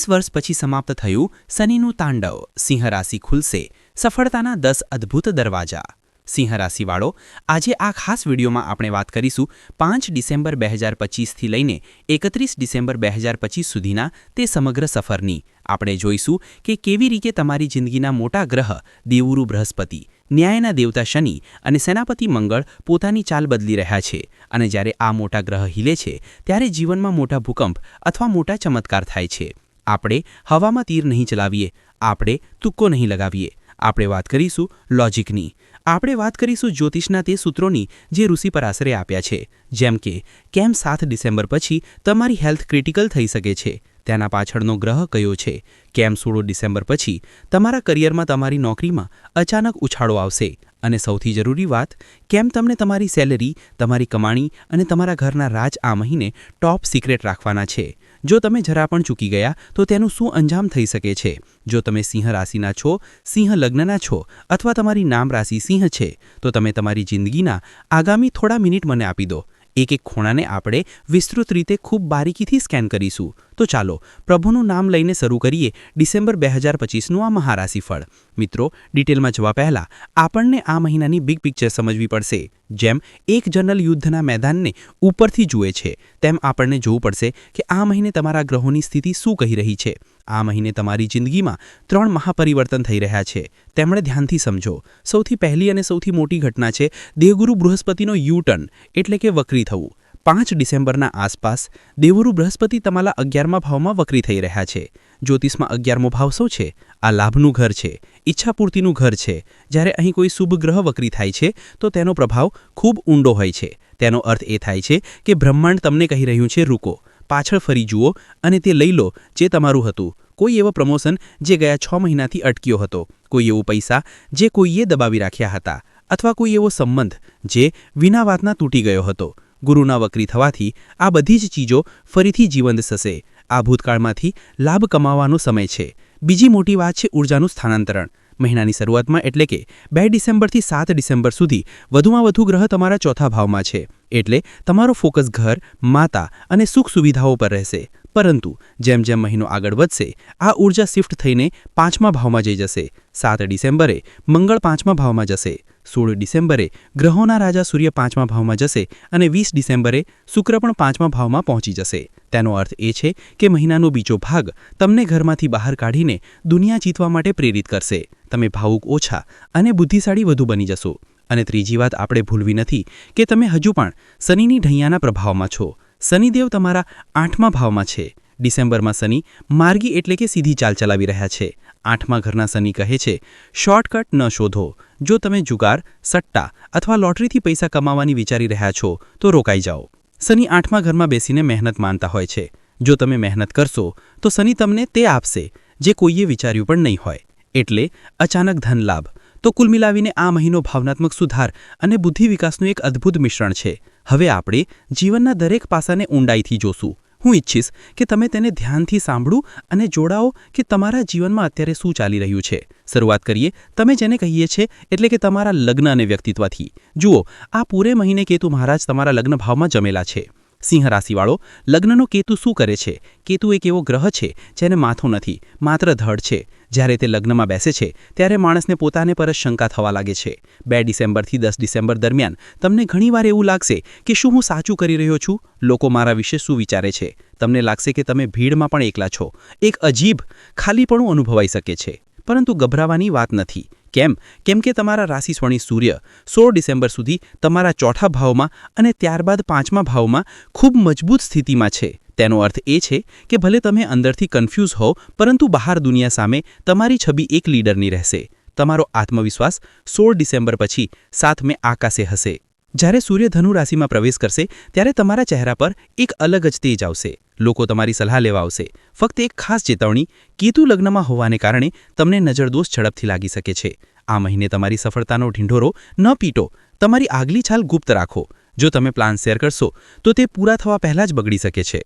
21 વર્ષ પછી સમાપ્ત થયું શનિનું તાંડવ. સિંહ રાશિ ખુલશે સફળતાના 10 અદ્ભુત દરવાજા. સિંહ રાશિવાળો, આજે આ ખાસ વિડીયોમાં આપણે વાત કરીશું 5 ડિસેમ્બર 2025થી લઈને 31 ડિસેમ્બર 2025 સુધીના તે સમગ્ર સફરની. આપણે જોઈશું કે કેવી રીતે તમારી જિંદગીના મોટા ગ્રહ દેવગુરુ બૃહસ્પતિ, ન્યાયના દેવતા શનિ અને સેનાપતિ મંગળ પોતાની ચાલ બદલી રહ્યા છે. અને જ્યારે આ મોટા ગ્રહ હિલે છે ત્યારે જીવનમાં મોટા ભૂકંપ અથવા મોટા ચમત્કાર થાય છે. આપણે હવામાં તીર નહીં ચલાવીએ, આપણે તુક્કો નહીં લગાવીએ. આપણે વાત કરીશું લોજિકની. આપણે વાત કરીશું જ્યોતિષના તે સૂત્રોની જે ઋષિ પરાશરે આપ્યા છે, જેમ કે કેમ 7 ડિસેમ્બર પછી તમારી હેલ્થ ક્રિટિકલ થઈ શકે છે, તેના પાછળનો ગ્રહ કયો છે, કેમ 16 ડિસેમ્બર પછી તમારા કરિયરમાં તમારી નોકરીમાં અચાનક ઉછાળો આવશે, અને સૌથી જરૂરી વાત, કેમ તમને તમારી સેલેરી, તમારી કમાણી અને તમારા ઘરના રાજ આ મહિને ટોપ સિક્રેટ રાખવાના છે. જો તમે જરા પણ ચૂકી ગયા તો તેનું શું અંજામ થઈ શકે છે. જો તમે સિંહ રાશિના છો, સિંહ લગ્નના છો અથવા તમારી નામ રાશિ સિંહ છે, તો તમે તમારી જિંદગીના આગામી થોડા મિનિટ મને આપી દો. એક એક ખૂણાને આપણે વિસ્તૃત રીતે ખૂબ બારીકીથી સ્કેન કરીશું. તો ચાલો પ્રભુનું નામ લઈને શરૂ કરીએ ડિસેમ્બર 2025નું આ મહારાશિફળ. મિત્રો, ડિટેલમાં જવા પહેલાં આપણને આ મહિનાની બિગ પિક્ચર સમજવી પડશે. જેમ એક જનરલ યુદ્ધના મેદાનને ઉપરથી જુએ છે, તેમ આપણને જોવું પડશે કે આ મહિને તમારા ગ્રહોની સ્થિતિ શું કહી રહી છે. આ મહિને તમારી જિંદગીમાં 3 મહાપરિવર્તન થઈ રહ્યા છે. તેમણે ધ્યાનથી સમજો. સૌથી પહેલી અને સૌથી મોટી ઘટના છે દેવગુરુ બૃહસ્પતિનો યુ-ટર્ન, એટલે કે વક્રી થવું. 5 ડિસેમ્બરના આસપાસ દેવગુરુ બૃહસ્પતિ તમારા 11મા ભાવમાં વક્રી થઈ રહ્યા છે. જ્યોતિષમાં 11મો ભાવ શું છે? આ લાભનું ઘર છે, ઈચ્છાપૂર્તિનું ઘર છે. જ્યારે અહીં કોઈ શુભ ગ્રહ વક્રી થાય છે તો તેનો પ્રભાવ ખૂબ ઊંડો હોય છે. તેનો અર્થ એ થાય છે કે બ્રહ્માંડ તમને કહી રહ્યું છે, રૂકો, પાછળ ફરી જુઓ અને તે લઈ લો જે તમારું હતું. કોઈ એવો પ્રમોશન જે ગયા 6 મહિનાથી અટક્યો હતો, કોઈ એવો પૈસા જે કોઈએ દબાવી રાખ્યા હતા, અથવા કોઈ એવો સંબંધ જે વિના વાતના તૂટી ગયો હતો. ગુરુના વક્રી થવાથી આ બધી જ ચીજો ફરીથી જીવંત થશે. આ ભૂતકાળમાંથી લાભ કમાવાનો સમય છે. બીજી મોટી વાત છે ઊર્જાનું સ્થાનાંતરણ. મહિનાની શરૂઆતમાં એટલે કે 2 ડિસેમ્બરથી 7 ડિસેમ્બર સુધી વધુમાં વધુ ગ્રહ તમારા 4થા ભાવમાં છે. એટલે તમારો ફોકસ ઘર, માતા અને સુખ સુવિધાઓ પર રહેશે. પરંતુ જેમ જેમ મહિનો આગળ વધશે આ ઊર્જા શિફ્ટ થઈને 5મા ભાવમાં જઈ જશે. 7 ડિસેમ્બરે મંગળ 5મા ભાવમાં જશે. 16 ડિસેમ્બરે ગ્રહોના રાજા સૂર્ય 5મા ભાવમાં જશે અને 20 ડિસેમ્બરે શુક્ર પણ 5મા ભાવમાં પહોંચી જશે. તેનો અર્થ એ છે કે મહિનાનો બીજો ભાગ તમને ઘરમાંથી બહાર કાઢીને દુનિયા જીતવા માટે પ્રેરિત કરશે. તમે ભાવુક ઓછા અને બુદ્ધિશાળી વધુ બની જશો. અને ત્રીજી વાત આપણે ભૂલવી નથી કે તમે હજુ પણ શનિની ઢૈયાના પ્રભાવમાં છો. શનિદેવ તમારા 8મા ભાવમાં છે. ડિસેમ્બરમાં શનિ માર્ગી એટલે કે સીધી ચાલ ચલાવી રહ્યા છે. 8મા ઘરના શનિ કહે છે, શોર્ટકટ ન શોધો. જો તમે જુગાર, સટ્ટા અથવા લોટરીથી પૈસા કમાવાની વિચારી રહ્યા છો તો રોકાઈ જાઓ. શનિ 8મા ઘરમાં બેસીને મહેનત માનતા હોય છે. જો તમે મહેનત કરશો તો શનિ તમને તે આપશે જે કોઈએ વિચાર્યું પણ નહીં હોય. એટલે અચાનક ધન લાભ. તો કુલ મિલાવીને આ મહિનો ભાવનાત્મક સુધાર અને બુદ્ધિ વિકાસનું એક અદ્ભુત મિશ્રણ છે. હવે આપણે જીવનના દરેક પાસાને ઊંડાઈથી જોશું. હું ઈચ્છીશ કે તમે તેને ધ્યાનથી સાંભળો અને જોડાઓ કે તમારા જીવનમાં અત્યારે શું ચાલી રહ્યું છે. શરૂઆત કરીએ તમે જેને કહીએ છીએ એટલે કે તમારા લગ્ન અને વ્યક્તિત્વથી. જુઓ, આ પૂરે મહિને કેતુ મહારાજ તમારા લગ્ન ભાવમાં જમેલા છે. સિંહ રાશિવાળો, લગ્નનો કેતુ શું કરે છે? કેતુ એક એવો ગ્રહ છે જેને માથું નથી, માત્ર ધડ છે. જ્યારે તે લગ્નમાં બેસે છે ત્યારે માણસને પોતાને પર જ શંકા થવા લાગે છે. 2 ડિસેમ્બરથી 10 ડિસેમ્બર દરમિયાન તમને ઘણીવાર એવું લાગશે કે શું હું સાચું કરી રહ્યો છું? લોકો મારા વિશે શું વિચારે છે? તમને લાગશે કે તમે ભીડમાં પણ એકલા છો. એક અજીબ ખાલીપણું અનુભવાઈ શકે છે. પરંતુ ગભરાવાની વાત નથી. કેમ કે તમારા રાશિ સ્વામી સૂર્ય 16 ડિસેમ્બર સુધી તમારા 4થા ભાવમાં અને ત્યારબાદ 5મા ભાવમાં ખૂબ મજબૂત સ્થિતિમાં છે. તેનો અર્થ એ છે કે ભલે તમે અંદરથી કન્ફ્યુઝ હો, પરંતુ બહાર દુનિયા સામે તમારી છબી એક લીડરની રહેશે. તમારો આત્મવિશ્વાસ 16 ડિસેમ્બર પછી 7 મે આકાશે હશે. જ્યારે સૂર્ય ધનુ રાશિમાં પ્રવેશ કરશે ત્યારે તમારા ચહેરા પર એક અલગ જ તેજ આવશે. લોકો તમારી સલાહ લેવા આવશે. ફક્ત એક ખાસ ચેતવણી, કેતુ લગ્નમાં હોવાને કારણે તમને નજરદોષ ઝડપથી લાગી શકે છે. આ મહિને તમારી સફળતાનો ઢીંઢોરો ન પીટો. તમારી આગલી છાલ ગુપ્ત રાખો. જો તમે પ્લાન શેર કરશો તો તે પૂરા થવા પહેલાં જ બગડી શકે છે.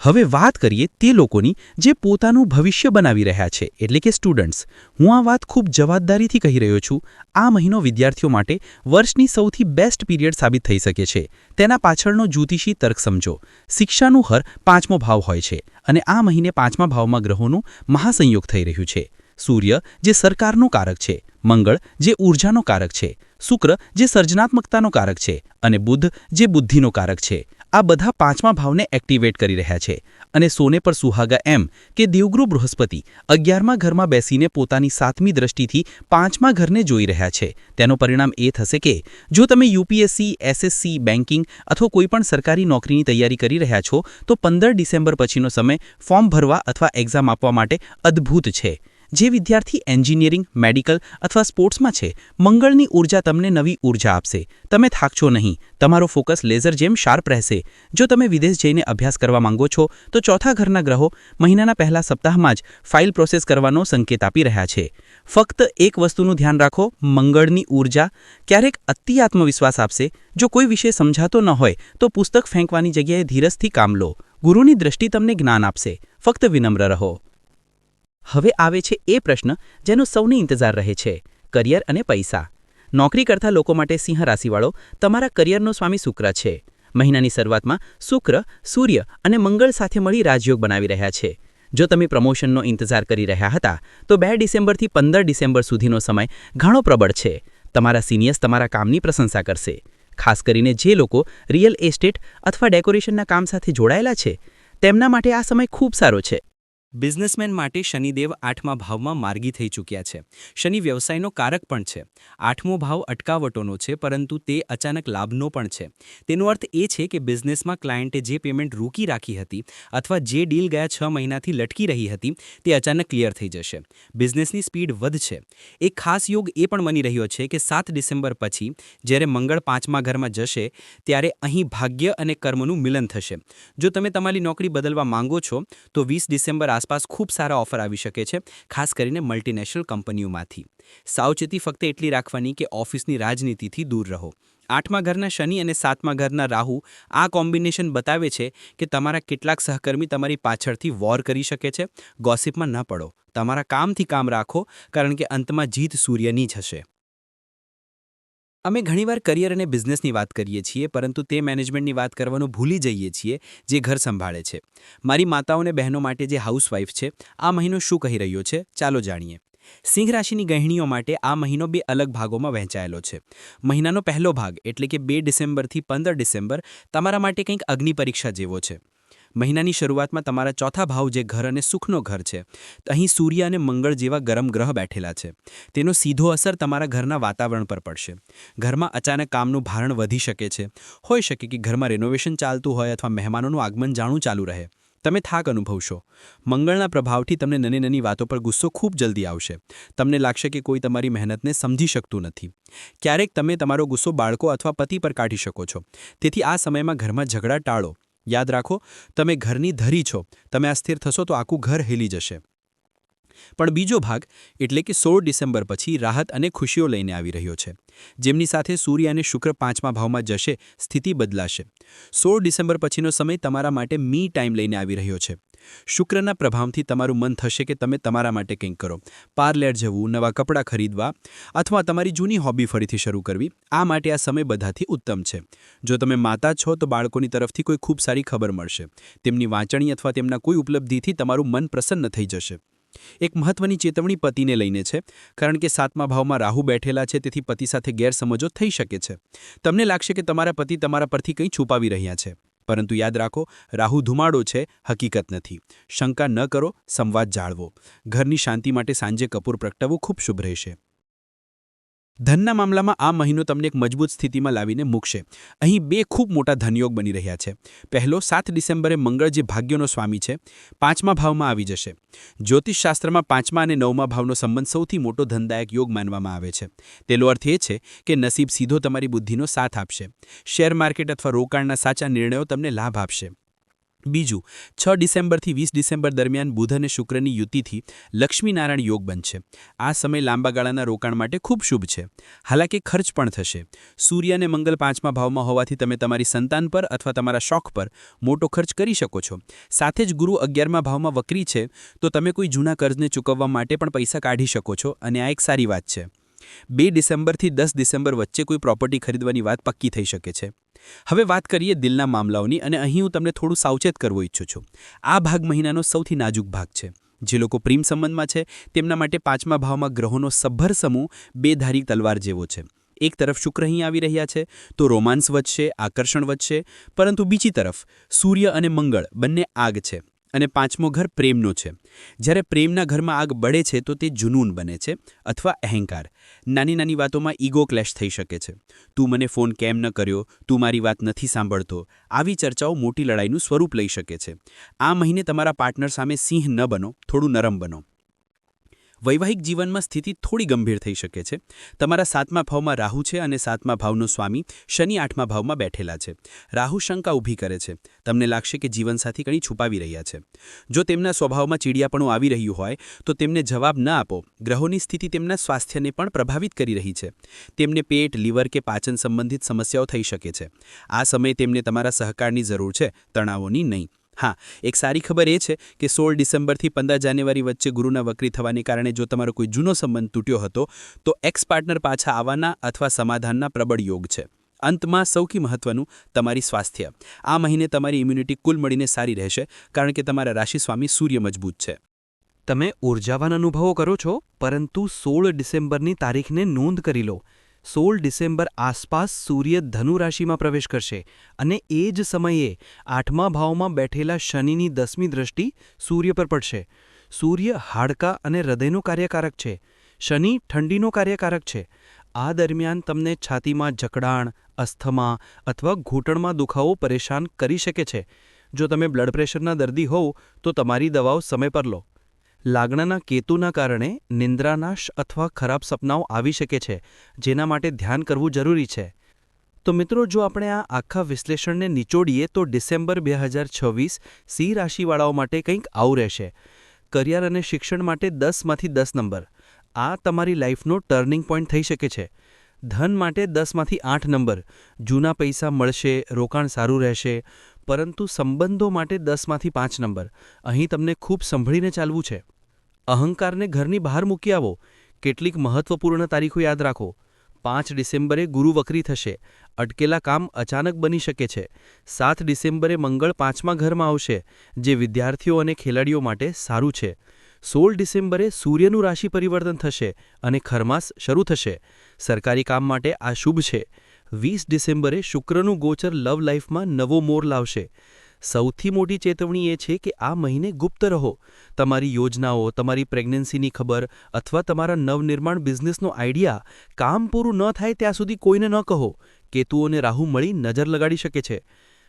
હવે વાત કરીએ તે લોકોની જે પોતાનું ભવિષ્ય બનાવી રહ્યા છે એટલે કે સ્ટુડન્ટ્સ. હું આ વાત ખૂબ જવાબદારીથી કહી રહ્યો છું. આ મહિનો વિદ્યાર્થીઓ માટે વર્ષની સૌથી બેસ્ટ પીરિયડ સાબિત થઈ શકે છે. તેના પાછળનો જ્યોતિષી તર્ક સમજો. શિક્ષાનું હર 5મો ભાવ હોય છે અને આ મહિને 5મા ભાવમાં ગ્રહોનું મહાસંયોગ થઈ રહ્યું છે. સૂર્ય જે સરકારનો કારક છે, મંગળ જે ઊર્જાનો કારક છે, શુક્ર જે સર્જનાત્મકતાનો કારક છે અને બુધ જે બુદ્ધિનો કારક છે. આ બધા 5મા ભાવને એક્ટિવેટ કરી રહ્યા છે અને સોને પર સુહાગા એમ કે દેવગુરુ બૃહસ્પતિ 11મા ઘરમાં બેસીને પોતાની 7મી દ્રષ્ટિથી 5મા ઘરને જોઈ રહ્યા છે. તેનું પરિણામ એ થશે કે જો તમે યુપીએસસી, એસએસસી, બેન્કિંગ અથવા કોઈપણ સરકારી નોકરીની તૈયારી કરી રહ્યા છો તો 15 ડિસેમ્બર પછીનો સમય ફોર્મ ભરવા અથવા એક્ઝામ આપવા માટે અદ્ભુત છે. જે વિદ્યાર્થી એન્જિનિયરિંગ, મેડિકલ અથવા સ્પોર્ટ્સમાં છે, મંગળની ઊર્જા તમને નવી ઊર્જા આપશે. તમે થાકશો નહીં. તમારો ફોકસ લેઝર જેમ શાર્પ રહેશે. જો તમે વિદેશ જઈને અભ્યાસ કરવા માંગો છો તો ચોથા ઘરના ગ્રહો મહિનાના પહેલા સપ્તાહમાં જ ફાઇલ પ્રોસેસ કરવાનો સંકેત આપી રહ્યા છે. ફક્ત એક વસ્તુનું ધ્યાન રાખો, મંગળની ઊર્જા ક્યારેક અતિ આત્મવિશ્વાસ આપશે. જો કોઈ વિષય સમજાતો ન હોય તો પુસ્તક ફેંકવાની જગ્યાએ ધીરજથી કામ લો. ગુરુની દ્રષ્ટિ તમને જ્ઞાન આપશે. ફક્ત વિનમ્ર રહો. હવે આવે છે એ પ્રશ્ન જેનો સૌને ઇંતજાર રહે છે, કરિયર અને પૈસા. નોકરી કરતા લોકો માટે સિંહ રાશિવાળો તમારા કરિયરનો સ્વામી શુક્ર છે. મહિનાની શરૂઆતમાં શુક્ર, સૂર્ય અને મંગળ સાથે મળી રાજયોગ બનાવી રહ્યા છે. જો તમે પ્રમોશનનો ઇંતજાર કરી રહ્યા હતા તો 2 ડિસેમ્બરથી 15 ડિસેમ્બર સુધીનો સમય ઘણો પ્રબળ છે. તમારા સિનિયર્સ તમારા કામની પ્રશંસા કરશે. ખાસ કરીને જે લોકો રિયલ એસ્ટેટ અથવા ડેકોરેશનના કામ સાથે જોડાયેલા છે તેમના માટે આ સમય ખૂબ સારો છે. બિઝનેસમેન માટે શનિદેવ 8મા ભાવમાં માર્ગી થઈ ચૂક્યા છે. શનિ વ્યવસાયનો કારક પણ છે. 8મો ભાવ અટકાવટોનો છે પરંતુ તે અચાનક લાભનો પણ છે. તેનો અર્થ એ છે કે બિઝનેસમાં ક્લાયન્ટે જે પેમેન્ટ રોકી રાખી હતી અથવા જે ડીલ ગયા 6 મહિનાથી લટકી રહી હતી તે અચાનક ક્લિયર થઈ જશે. બિઝનેસની સ્પીડ વધશે. એક ખાસ યોગ એ પણ બની રહ્યો છે કે 7 ડિસેમ્બર પછી જ્યારે મંગળ 5મા ઘરમાં જશે ત્યારે અહીં ભાગ્ય અને કર્મનું મિલન થશે. જો તમે તમારી નોકરી બદલવા માંગો છો તો 20 ડિસેમ્બર આસપાસ ખૂબ સારા ઓફર આવી શકે છે, ખાસ કરીને મલ્ટીનેશનલ કંપનીઓમાંથી. સાવચેતી ફક્ત એટલી રાખવાની કે ઓફિસની રાજનીતિથી દૂર રહો. 8મા ઘરના શનિ અને 7મા ઘરના રાહુ આ કોમ્બિનેશન બતાવે છે કે તમારા કેટલાક સહકર્મી તમારી પાછળથી વોર કરી શકે છે. ગોસિપમાં ન પડો. તમારા કામથી કામ રાખો કારણ કે અંતમાં જીત સૂર્યની જ હશે. અમે ઘણીવાર કરિયર અને બિઝનેસની વાત કરીએ છીએ પરંતુ તે મેનેજમેન્ટની વાત કરવાનું ભૂલી જઈએ છીએ જે ઘર સંભાળે છે. મારી માતાઓ અને બહેનો માટે જે હાઉસવાઇફ છે આ મહિનો શું કહી રહ્યો છે ચાલો જાણીએ. સિંહ રાશિની ગૃહિણીઓ માટે આ મહિનો 2 અલગ ભાગોમાં વહેંચાયેલો છે. મહિનાનો પહેલો ભાગ એટલે કે 2 ડિસેમ્બરથી 15 ડિસેમ્બર તમારા માટે કંઈક અગ્નિ પરીક્ષા જેવો છે. મહિનાની શરૂઆતમાં તમારા ચોથા ભાવ જે ઘર અને સુખનો ઘર છે, અહીં સૂર્ય અને મંગળ જેવા ગરમ ગ્રહ બેઠેલા છે. તેનો સીધો અસર તમારા ઘરના વાતાવરણ પર પડશે. ઘરમાં અચાનક કામનું ભારણ વધી શકે છે. હોઈ શકે કે ઘરમાં રેનોવેશન ચાલતું હોય અથવા મહેમાનોનું આગમન જાણું ચાલુ રહે. તમે થાક અનુભવશો. મંગળના પ્રભાવથી તમને નાની વાતો પર ગુસ્સો ખૂબ જલ્દી આવશે. તમને લાગશે કે કોઈ તમારી મહેનતને સમજી શકતું નથી. ક્યારેક તમે તમારો ગુસ્સો બાળકો અથવા પતિ પર કાઢી શકો છો. તેથી આ સમયમાં ઘરમાં ઝઘડા ટાળો. યાદ રાખો, તમે ઘરની ધરી છો. તમે અસ્થિર થશો તો આખું ઘર હિલી જશે. પણ બીજો ભાગ એટલે કે 16 ડિસેમ્બર પછી રાહત અને ખુશીઓ લઈને આવી રહ્યો છે. જેમની સાથે સૂર્ય અને શુક્ર 5મા ભાવમાં જશે, સ્થિતિ બદલાશે. 16 ડિસેમ્બર પછીનો સમય તમારા માટે મી ટાઈમ લઈને આવી રહ્યો છે. શુક્રના પ્રભાવથી તમારું મન થશે કે તમે તમારા માટે કંઈક કરો. પાર્લર જવું, નવા કપડાં ખરીદવા અથવા તમારી જૂની હોબી ફરીથી શરૂ કરવી. આ માટે આ સમય બધાથી ઉત્તમ છે. જો તમે માતા છો તો બાળકોની તરફથી કોઈ ખૂબ સારી ખબર મળશે. તેમની વાંચણી અથવા તેમના કોઈ ઉપલબ્ધિથી તમારું મન પ્રસન્ન થઈ જશે. એક મહત્વની ચેતવણી પતિને લઈને છે કારણ કે 7મા ભાવમાં રાહુ બેઠેલા છે તેથી પતિ સાથે ગેરસમજો થઈ શકે છે. તમને લાગશે કે તમારા પતિ તમારા પરથી કંઈ છુપાવી રહ્યા છે. પરંતુ યાદ રાખો, રાહુ ધુમાડો છે, હકીકત નથી. શંકા ન કરો, સંવાદ જાળવો. ઘરની શાંતિ માટે સાંજે કપૂર પ્રગટાવવું ખૂબ શુભ રહેશે. ધનના મામલામાં આ મહિનો તમને એક મજબૂત સ્થિતિમાં લાવીને મૂકશે. અહીં 2 ખૂબ મોટા ધનયોગ બની રહ્યા છે. પહેલો 7 ડિસેમ્બરે મંગળ જે ભાગ્યનો સ્વામી છે 5મા ભાવમાં આવી જશે. જ્યોતિષશાસ્ત્રમાં 5મા અને 9મા ભાવનો સંબંધ સૌથી મોટો ધનદાયક યોગ માનવામાં આવે છે. તેનો અર્થ એ છે કે નસીબ સીધો તમારી બુદ્ધિનો સાથ આપશે. શેર માર્કેટ અથવા રોકાણના સાચા નિર્ણયો તમને લાભ આપશે. બીજું 6 ડિસેમ્બરથી 20 ડિસેમ્બર દરમિયાન બુધ અને શુક્રની યુતિથી લક્ષ્મીનારાયણ યોગ બનશે. આ સમય લાંબા ગાળાના રોકાણ માટે ખૂબ શુભ છે. હાલાકી ખર્ચ પણ થશે. સૂર્ય અને મંગળ 5મા ભાવમાં હોવાથી તમે તમારી સંતાન પર અથવા તમારા શોખ પર મોટો ખર્ચ કરી શકો છો. સાથે જ ગુરુ 11મા ભાવમાં વક્રી છે, તો તમે કોઈ જૂના કર્જને ચૂકવવા માટે પણ પૈસા કાઢી શકો છો અને આ એક સારી વાત છે. 2 ડિસેમ્બરથી 10 ડિસેમ્બર વચ્ચે કોઈ પ્રોપર્ટી ખરીદવાની વાત પક્કી થઈ શકે છે. હવે વાત કરીએ દિલના મામલાઓની, અને અહીં હું તમને થોડું સાવચેત કરવો ઈચ્છું છું. આ ભાગ મહિનાનો સૌથી નાજુક ભાગ છે. જે લોકો પ્રેમ સંબંધમાં છે તેમના માટે 5મા ભાવમાં ગ્રહોનો સભ્ભર સમૂહ બેધારી તલવાર જેવો છે. એક તરફ શુક્ર અહીં આવી રહ્યા છે તો રોમાન્સ વધશે, આકર્ષણ વધશે, પરંતુ બીજી તરફ સૂર્ય અને મંગળ બંને આગ છે અને 5મો ઘર પ્રેમનો છે. જ્યારે પ્રેમના ઘરમાં આગ બળે છે તો તે જુનૂન બને છે અથવા અહંકાર. નાની નાની વાતોમાં ઈગો ક્લેશ થઈ શકે છે. તું મને ફોન કેમ ન કર્યો, તું મારી વાત નથી સાંભળતો. આવી ચર્ચાઓ મોટી લડાઈનું સ્વરૂપ લઈ શકે છે. આ મહિને તમારા પાર્ટનર સામે સિંહ ન બનો, થોડું નરમ બનો. વૈવાહિક જીવનમાં સ્થિતિ થોડી ગંભીર થઈ શકે છે. તમારા 7મા ભાવમાં રાહુ છે અને 7મા ભાવનો સ્વામી શનિ 8મા ભાવમાં બેઠેલા છે. રાહુ શંકા ઊભી કરે છે. તમને લાગશે કે જીવનસાથી કંઈ છુપાવી રહ્યા છે. જો તેમના સ્વભાવમાં ચીડિયાપણું આવી રહ્યું હોય તો તેમને જવાબ ન આપો. ગ્રહોની સ્થિતિ તેમના સ્વાસ્થ્યને પણ પ્રભાવિત કરી રહી છે. તેમને પેટ, લીવર કે પાચન સંબંધિત સમસ્યાઓ થઈ શકે છે. આ સમયે તેમને તમારા સહકારની જરૂર છે, તણાવોની નહીં. હા, એક સારી ખબર એ છે કે 16 ડિસેમ્બરથી 15 જાન્યુઆરી વચ્ચે ગુરુના વક્રી થવાને કારણે જો તમારો કોઈ જૂનો સંબંધ તૂટ્યો હતો તો એક્સ પાર્ટનર પાછા આવવાના અથવા સમાધાનના પ્રબળ યોગ છે. અંતમાં સૌથી મહત્વનું, તમારી સ્વાસ્થ્ય. આ મહિને તમારી ઇમ્યુનિટી કુલ મળીને સારી રહેશે, કારણ કે તમારા રાશિ સ્વામી સૂર્ય મજબૂત છે. તમે ઉર્જાવાન અનુભવો કરો છો, પરંતુ 16 ડિસેમ્બરની તારીખને નોંધ કરી લો. 16 ડિસેમ્બર આસપાસ સૂર્ય ધનુ રાશિમાં પ્રવેશ કરશે અને એ જ સમયે 8મા ભાવમાં બેઠેલા શનિની 10મી દ્રષ્ટિ સૂર્ય પર પડશે. સૂર્ય હાડકાં અને હૃદયનો કાર્યકારક છે. શનિ ઠંડીનો કાર્યકારક છે. આ દરમિયાન તમને છાતીમાં જકડાણ, અસ્થમા અથવા ઘૂંટણમાં દુખાવો પરેશાન કરી શકે છે. જો તમે બ્લડ પ્રેશરના દર્દી હોવ તો તમારી દવાઓ સમય પર લો. લાગ્નના કેતુના કારણે નિંદ્રાનાશ અથવા ખરાબ સપનાઓ આવી શકે છે, જેના માટે ધ્યાન કરવું જરૂરી છે. તો મિત્રો, જો આપણે આ આખા વિશ્લેષણને નિચોડીએ તો ડિસેમ્બર 2026 સિંહ રાશિવાળાઓ માટે કંઈક આવું રહેશે. કરિયર અને શિક્ષણ માટે 10માંથી 10 નંબર. આ તમારી લાઈફનો ટર્નિંગ પોઈન્ટ થઈ શકે છે. ધન માટે 10માંથી 8 નંબર. જૂના પૈસા મળશે, રોકાણ સારું રહેશે. પરંતુ સંબંધો માટે 10માંથી 5 નંબર. અહીં તમને ખૂબ સંભળીને ચાલવું છે. અહંકારને ઘરની બહાર મૂકી આવો. કેટલીક મહત્વપૂર્ણ તારીખો યાદ રાખો. 5 ડિસેમ્બરે ગુરુ વક્રી થશે. અટકેલા કામ અચાનક બની શકે છે. 7 ડિસેમ્બરે મંગળ 5મા ઘરમાં આવશે, જે વિદ્યાર્થીઓ અને ખેલાડીઓ માટે સારું છે. 16 ડિસેમ્બરે સૂર્યનું રાશિ પરિવર્તન થશે અને ખરમાસ શરૂ થશે. સરકારી કામ માટે આ શુભ છે. 20 ડિસેમ્બરે શુક્રનું ગોચર લવ લાઈફમાં નવો મોર લાવશે. સૌથી મોટી ચેતવણી એ છે કે આ મહિને ગુપ્ત રહો. તમારી યોજનાઓ, તમારી પ્રેગ્નન્સીની ખબર અથવા તમારા નવનિર્માણ બિઝનેસનો આઈડિયા કામ પૂરું ન થાય ત્યાં સુધી કોઈને ન કહો. કેતુ અને રાહુ મળી નજર લગાડી શકે છે.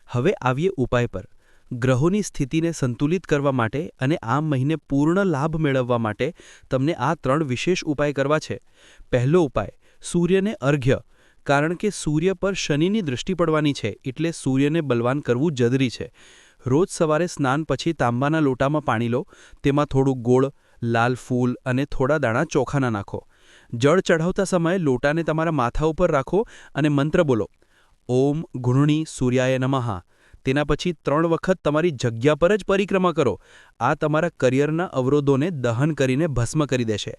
હવે આવીએ ઉપાય પર. ગ્રહોની સ્થિતિને સંતુલિત કરવા માટે અને આ મહિને પૂર્ણ લાભ મેળવવા માટે તમને આ 3 વિશેષ ઉપાય કરવા છે. પહેલો ઉપાય, સૂર્યને અર્ઘ્ય. કારણ કે સૂર્ય પર શનિની દૃષ્ટિ પડવાની છે, એટલે સૂર્યને બલવાન કરવું જરૂરી છે. રોજ સવારે સ્નાન પછી તાંબાના લોટામાં પાણી લો. તેમાં થોડું ગોળ, લાલ ફૂલ અને થોડા દાણા ચોખાના નાખો. જળ ચઢાવતા સમયે લોટાને તમારા માથા ઉપર રાખો અને મંત્ર બોલો, ઓમ ગુણણી સૂર્યાય નમઃ. તેના પછી 3 વખત તમારી જગ્યા પર જ પરિક્રમા કરો. આ તમારા કરિયરના અવરોધોને દહન કરીને ભસ્મ કરી દેશે.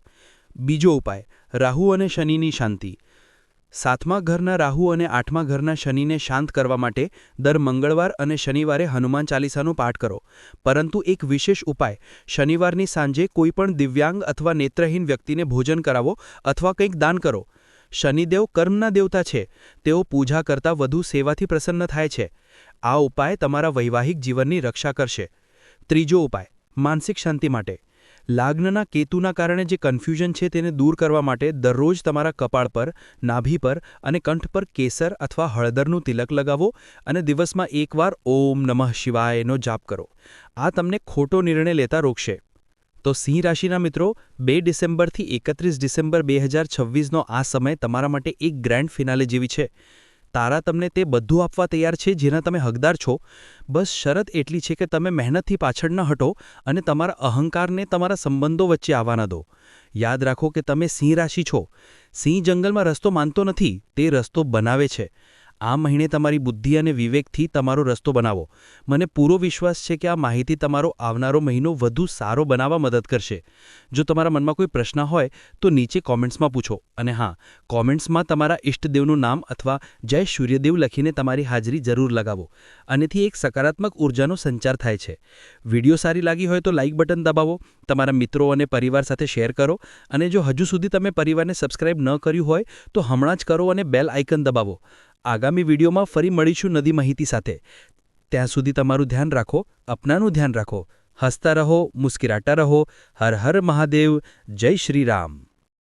બીજો ઉપાય, રાહુ અને શનિની શાંતિ. 7મા ઘરના રાહુ અને 8મા ઘરના શનિને શાંત કરવા માટે દર મંગળવાર અને શનિવારે હનુમાન ચાલીસાનો પાઠ કરો. પરંતુ એક વિશેષ ઉપાય, શનિવારની સાંજે કોઈપણ દિવ્યાંગ અથવા નેત્રહીન વ્યક્તિને ભોજન કરાવો અથવા કંઈક દાન કરો. શનિદેવ કર્મના દેવતા છે. તેઓ પૂજા કરતાં વધુ સેવાથી પ્રસન્ન થાય છે. આ ઉપાય તમારા વૈવાહિક જીવનની રક્ષા કરશે. ત્રીજો ઉપાય, માનસિક શાંતિ માટે. લાગ્નના કેતુના કારણે જે કન્ફ્યુઝન છે તેને દૂર કરવા માટે દરરોજ તમારા કપાળ પર, નાભી પર અને કંઠ પર કેસર અથવા હળદરનું તિલક લગાવો અને દિવસમાં એકવાર ઓમ નમઃ શિવાયનો જાપ કરો. આ તમને ખોટો નિર્ણય લેતા રોકશે. તો સિંહ રાશિના મિત્રો, 2 ડિસેમ્બરથી 31 ડિસેમ્બર 2026નો આ સમય તમારા માટે એક ગ્રેન્ડ ફિનાલે જેવી છે. તારા તમને તે બધું આપવા તૈયાર છે જેના તમે હકદાર છો. બસ શરત એટલી છે કે તમે મહેનતથી પાછળ ન હટો અને તમારા અહંકારને તમારા સંબંધો વચ્ચે આવવા ન દો. યાદ રાખો કે તમે સિંહ રાશિ છો. સિંહ જંગલમાં રસ્તો માનતો નથી, તે રસ્તો બનાવે છે. આ મહિને તમારી બુદ્ધિ અને વિવેકથી તમારો રસ્તો બનાવો. મને પૂરો વિશ્વાસ છે કે આ માહિતી તમારો આવનારો મહિનો વધુ સારો બનાવવા મદદ કરશે. જો તમારા મનમાં કોઈ પ્રશ્ન હોય તો નીચે કોમેન્ટ્સમાં પૂછો. અને હા, કોમેન્ટ્સમાં તમારા ઇષ્ટદેવનું નામ અથવા જય સૂર્યદેવ લખીને તમારી હાજરી જરૂર લગાવો. આનેથી એક સકારાત્મક ઉર્જાનો સંચાર થાય છે. વિડીયો સારી લાગી હોય તો લાઇક બટન દબાવો, તમારા મિત્રો અને પરિવાર સાથે શેર કરો, અને જો હજુ સુધી તમે પરિવારને સબસ્ક્રાઇબ ન કર્યું હોય તો હમણાં જ કરો અને બેલ આઇકન દબાવો. આગામી વિડીયોમાં ફરી મળીશું નવી માહિતી સાથે. ત્યાં સુધી તમારું ધ્યાન રાખો, અપનાનું ધ્યાન રાખો. હસતા રહો, મુસ્કરાતા રહો. હર હર મહાદેવ. જય શ્રી રામ.